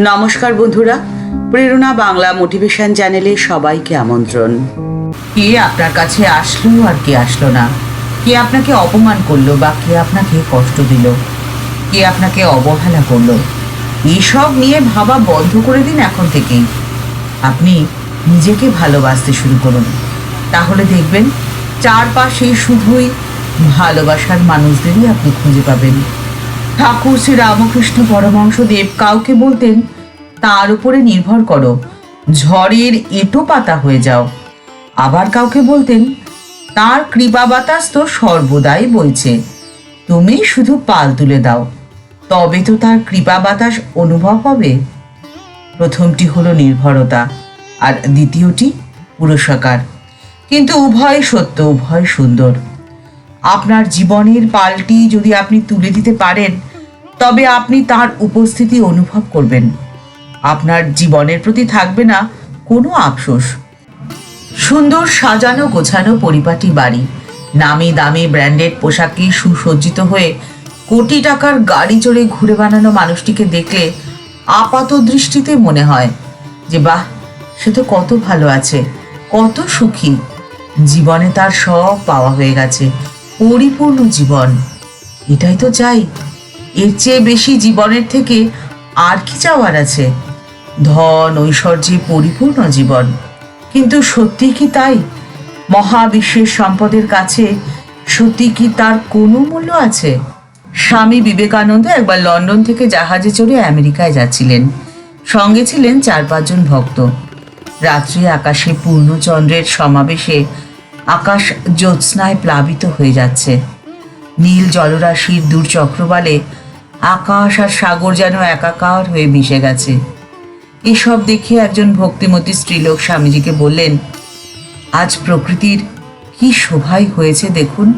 নমস্কার বন্ধুরা, প্রেরণা বাংলা মোটিভেশন চ্যানেলে সবাইকে আমন্ত্রণ। কে আপনার কাছে আসলো আর কে আসলো না, কে আপনাকে অপমান করলো বা কে আপনাকে কষ্ট দিল, কে আপনাকে অবহেলা করলো, এসব নিয়ে ভাবা বন্ধ করে দিন এখন থেকেই। আপনি নিজেকে ভালোবাসতে শুরু করুন, তাহলে দেখবেন চারপাশে শুধুই ভালোবাসার মানুষদেরই আপনি খুঁজে পাবেন। ঠাকুর শ্রী রামকৃষ্ণ পরমহংসদেব কাউকে বলতেন, তার উপরে নির্ভর করো, ঝড়ের এঁটো পাতা হয়ে যাও। আবার কাউকে বলতেন, তার কৃপা বাতাস তো সর্বদাই বইছে, তুমি শুধু পাল তুলে দাও, তবে তো তার কৃপা বাতাস অনুভব হবে। প্রথমটি হলো নির্ভরতা, আর দ্বিতীয়টি পুরস্কার। কিন্তু উভয় সত্য, উভয় সুন্দর। আপনার জীবনের পালটি যদি আপনি তুলে দিতে পারেন, তবে আপনি তার উপস্থিতি অনুভব করবেন। আপনার জীবনের প্রতি থাকবে না কোনো আফসোস। সুন্দর সাজানো গোছানো পরিপাটি বাড়ি, নামি দামি ব্র্যান্ডেড পোশাকে সুসজ্জিত হয়ে কোটি টাকার গাড়ি চড়ে ঘুরে বেড়ানো মানুষটিকে দেখলে আপাত দৃষ্টিতে মনে হয় যে বাহ, সে তো কত ভালো আছে, কত সুখী, জীবনে তার সব পাওয়া হয়ে গেছে, পরিপূর্ণ জীবন। এটাই তো চাই, এর চেয়ে বেশি জীবনের থেকে আর কি চাওয়ার আছে? ধন ঐশ্বর্যে পরিপূর্ণ জীবন। কিন্তু সত্যি কি তাই? মহাবিশ্বের সম্পদের কাছে সত্যি কি তার কোনো মূল্য আছে? স্বামী বিবেকানন্দ একবার লন্ডন থেকে জাহাজে চড়ে আমেরিকায় যাচ্ছিলেন। সঙ্গে ছিলেন 4-5 জন ভক্ত। রাত্রি আকাশে পূর্ণচন্দ্রের সমাবেশে আকাশ জ্যোৎস্নায় প্লাবিত হয়ে যাচ্ছে। নীল জলরাশির দূর চক্রবালে আকাশ আর সাগর যেন একাকার হয়ে মিশে গেছে। এসব দেখে একজন ভক্তিমতী স্ত্রীলোক স্বামীজিকে বললেন, আজ প্রকৃতির কি শোভাই হয়েছে দেখুন,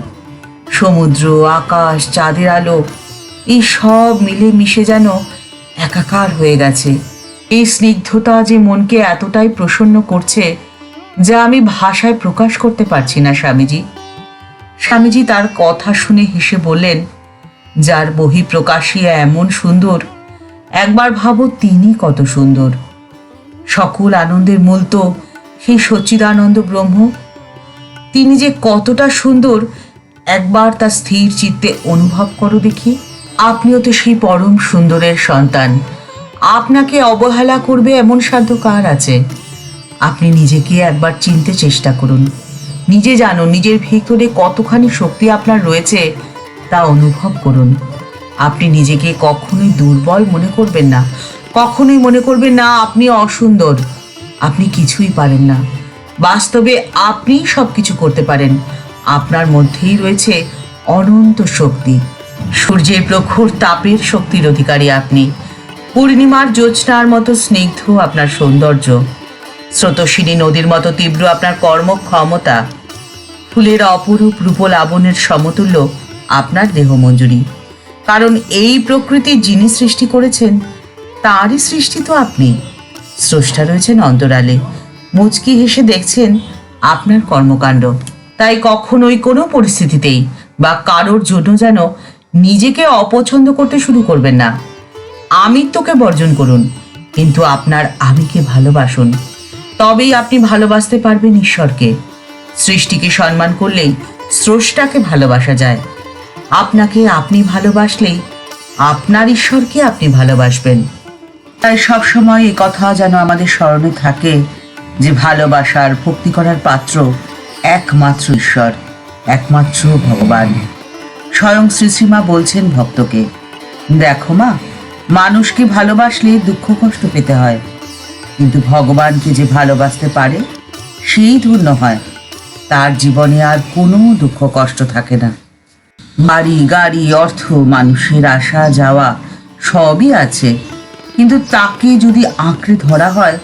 সমুদ্র, আকাশ, চাঁদের আলো, এই সব মিলে মিশে যেন একাকার হয়ে গেছে। এই স্নিগ্ধতা যে মনকে এতটাই প্রসন্ন করছে, যা আমি ভাষায় প্রকাশ করতে পারছি না স্বামীজি। স্বামীজি তার কথা শুনে হেসে বললেন, যার বহিঃপ্রকাশই এমন সুন্দর, একবার ভাবো তিনি কত সুন্দর। সকল আনন্দের মূল তো সেই সচ্চিদানন্দ ব্রহ্ম। তিনি যে কতটা সুন্দর, একবার তার স্থির চিত্তে অনুভব করো দেখি। আপনিও তো সেই পরম সুন্দরের সন্তান। আপনাকে অবহেলা করবে এমন সাধ্য কার আছে? আপনি নিজেকে একবার চিনতে চেষ্টা করুন। নিজে জানুন নিজের ভিতরে কতখানি শক্তি আপনার রয়েছে, তা অনুভব করুন। আপনি নিজেকে কখনোই দুর্বল মনে করবেন না, কখনোই মনে করবেন না আপনি অসুন্দর, আপনি কিছুই পারেন না। বাস্তবে আপনি সব কিছু করতে পারেন। আপনার মধ্যেই রয়েছে অনন্ত শক্তি। সূর্যের প্রখর তাপের শক্তির অধিকারী আপনি। পূর্ণিমার জ্যোৎস্নার মতো স্নিগ্ধ আপনার সৌন্দর্য। স্রোতস্বিনী নদীর মতো তীব্র আপনার কর্মক্ষমতা। ফুলের অপরূপ রূপলাবণের সমতুল্য আপনার দেহমঞ্জুরি। কারণ এই প্রকৃতি যিনি সৃষ্টি করেছেন, তারই সৃষ্টি তো আপনি। স্রষ্টা রয়েছেন অন্তরালে, মুচকি হেসে দেখছেন আপনার কর্মকাণ্ড। তাই কখনোই কোনো পরিস্থিতিতেই বা কারোর জন্য যেন নিজেকে অপছন্দ করতে শুরু করবেন না। আমিত্বকে বর্জন করুন, কিন্তু আপনার আমিকে ভালোবাসুন। তবেই আপনি ভালোবাসতে পারবেন ঈশ্বরকে। সৃষ্টিকে সম্মান করলেই স্রষ্টাকে ভালোবাসা যায়। আপনাকে আপনি ভালোবাসলেই আপনার ঈশ্বরকে আপনি ভালোবাসবেন। তাই সবসময় এই কথা যেন আমাদের স্মরণে থাকে যে ভালোবাসার, ভক্তি করার পাত্র একমাত্র ঈশ্বর, একমাত্র ভগবান। স্বয়ং শ্রীশ্রীমা বলছেন ভক্তকে, দেখো মা, মানুষকে ভালোবাসলে দুঃখ কষ্ট পেতে হয়, কিন্তু ভগবানকে যে ভালোবাসতে পারে সেই ধন্য হয়। তার জীবনে আর কোনো দুঃখ কষ্ট থাকে না। বাড়ি, গাড়ি, অর্থ, মানুষের আসা যাওয়া সবই আছে, কিন্তু তাকে যদি আঁকড়ে ধরা হয়,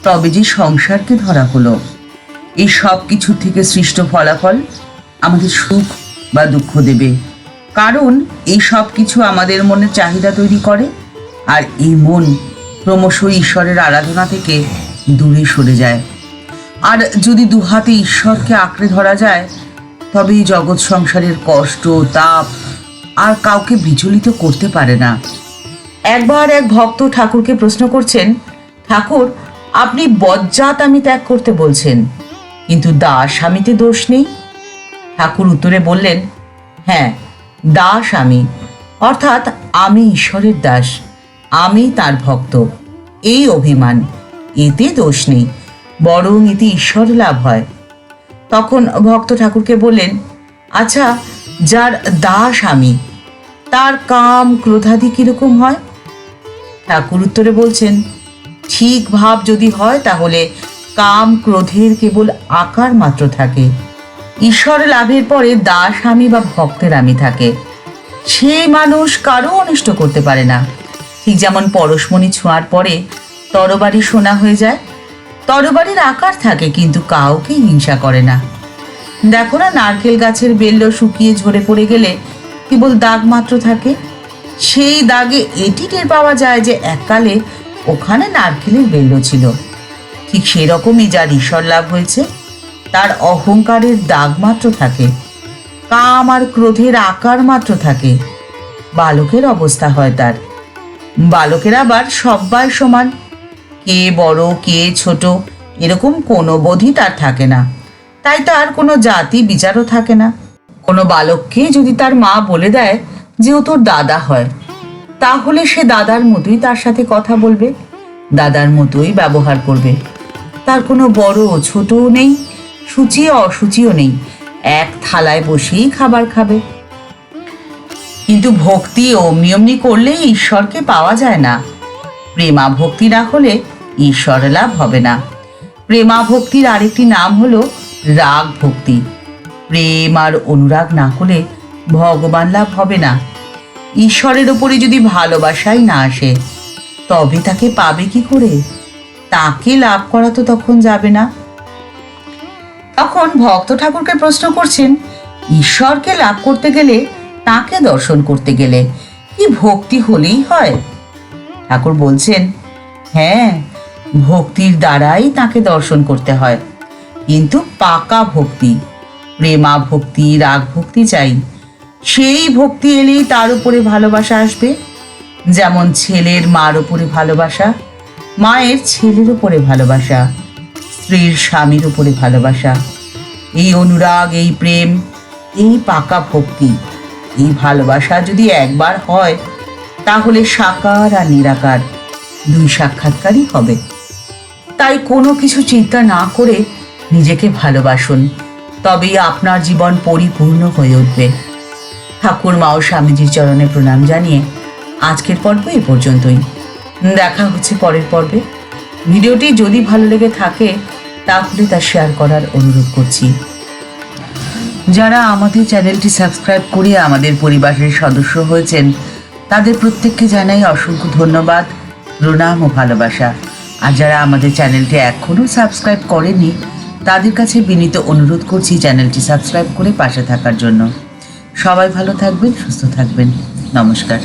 তবে যে সংসারকে ধরা হলো। এই সব কিছু থেকে সৃষ্ট ফলাফল আমাদের সুখ বা দুঃখ দেবে, কারণ এই সব কিছু আমাদের মনে চাহিদা তৈরি করে, আর এই মন ক্রমশ ঈশ্বরের আরাধনা থেকে দূরে সরে যায়। আর যদি দুহাতে ঈশ্বরকে আঁকড়ে ধরা যায়, তবে এই জগৎ সংসারের কষ্ট, তাপ আর কাউকে বিচলিত করতে পারে না। একবার এক ভক্ত ঠাকুরকে প্রশ্ন করছেন, ঠাকুর, আপনি বজ্জাত আমি ত্যাগ করতে বলছেন, কিন্তু দাস আমিতে দোষ নেই। ঠাকুর উত্তরে বললেন, হ্যাঁ, দাস আমি, অর্থাৎ আমি ঈশ্বরের দাস, আমি তার ভক্ত, এই অভিমান, এতে দোষ নেই, বরং এতে ঈশ্বর লাভ হয়। তখন ভক্ত ঠাকুরকে বললেন, আচ্ছা, যার দাস আমি, তার কাম ক্রোধাদি কিরকম হয়? ঠাকুর উত্তরে বলছেন, ঠিক ভাব যদি হয় তাহলে কাম ক্রোধের কেবল আকার মাত্র থাকে, ঈশ্বর লাভের পরে দাস আমি বা ভক্তের আমি থাকে। সেই মানুষ কারো অনিষ্ট করতে পারে না। ঠিক যেমন পরশমণি ছোঁয়ার পরে তরবারি সোনা হয়ে যায়, তরবারির আকার থাকে কিন্তু কাউকে হিংসা করে না। দেখো না, নারকেল গাছের বেল্ল শুকিয়ে ঝরে পড়ে গেলে কেবল দাগ মাত্র থাকে, সেই দাগে এটি টের পাওয়া যায় যে এককালে ওখানে নারকেলের বেল্ল ছিল। ঠিক সেরকমই যার ঈশ্বর লাভ হয়েছে, তার অহংকারের দাগ মাত্র থাকে, কাম আর ক্রোধের আকার মাত্র থাকে, বালকের অবস্থা হয় তার। বালকের আবার সবাই সমান, কে বড় কে ছোট এরকম কোনো বোধই তার থাকে না, তাই তার কোনো জাতি বিচারও থাকে না। কোনো বালককে যদি তার মা বলে দেয় যে ও তোর দাদা হয়, তাহলে সে দাদার মতোই তার সাথে কথা বলবে, দাদার মতোই ব্যবহার করবে। তার কোনো বড় ছোটও নেই, সূচি অসুচিও নেই, এক থালায় বসেই খাবার খাবে। কিন্তু ভক্তি অমনি অমনি করলে ঈশ্বরকে পাওয়া যায় না। প্রেমা ভক্তি না হলে ঈশ্বর লাভ হবে না। প্রেমা ভক্তির আরেকটি নাম হলো রাগ ভক্তি। প্রেম আর অনুরাগ না হলে ভগবান লাভ হবে না। ঈশ্বরের ওপরে যদি ভালোবাসাই না আসে, তবে তাকে পাবে কি করে? তাকে লাভ করা তো তখন যাবে না। তখন ভক্ত ঠাকুরকে প্রশ্ন করছেন, ঈশ্বরকে লাভ করতে গেলে, তাকে দর্শন করতে গেলে কি ভক্তি হলেই হয়? ঠাকুর বলছেন, হ্যাঁ, ভক্তির দ্বারাই তাকে দর্শন করতে হয়, কিন্তু পাকা ভক্তি, প্রেমা ভক্তি, রাগ ভক্তি চাই। সেই ভক্তি এলেই তার উপরে ভালোবাসা আসবে। যেমন ছেলের মার উপরে ভালোবাসা, মায়ের ছেলের উপরে ভালোবাসা, স্ত্রীর স্বামীর উপরে ভালোবাসা, এই অনুরাগ, এই প্রেম, এই পাকা ভক্তি, এই ভালোবাসা যদি একবার হয়, তাহলে সাকার আর নিরাকার দুই সাক্ষাৎকারই হবে। তাই কোনো কিছু চিন্তা না করে নিজেকে ভালোবাসুন, তবেই আপনার জীবন পরিপূর্ণ হয়ে উঠবে। ঠাকুর মা ও স্বামীজির চরণে প্রণাম জানিয়ে আজকের পর্ব এ পর্যন্তই। দেখা হচ্ছে পরের পর্বে। ভিডিওটি যদি ভালো লেগে থাকে তাহলে তা শেয়ার করার অনুরোধ করছি। যারা আমাদের চ্যানেলটি সাবস্ক্রাইব করে আমাদের পরিবারের সদস্য হয়েছেন, তাদের প্রত্যেককে জানাই অসংখ্য ধন্যবাদ, প্রণাম ও ভালোবাসা। আর যারা আমাদের চ্যানেলটি এখনও সাবস্ক্রাইব করেনি, তাদের কাছে বিনীত অনুরোধ করছি চ্যানেলটি সাবস্ক্রাইব করে পাশে থাকার জন্য। সবাই ভালো থাকবেন, সুস্থ থাকবেন। নমস্কার।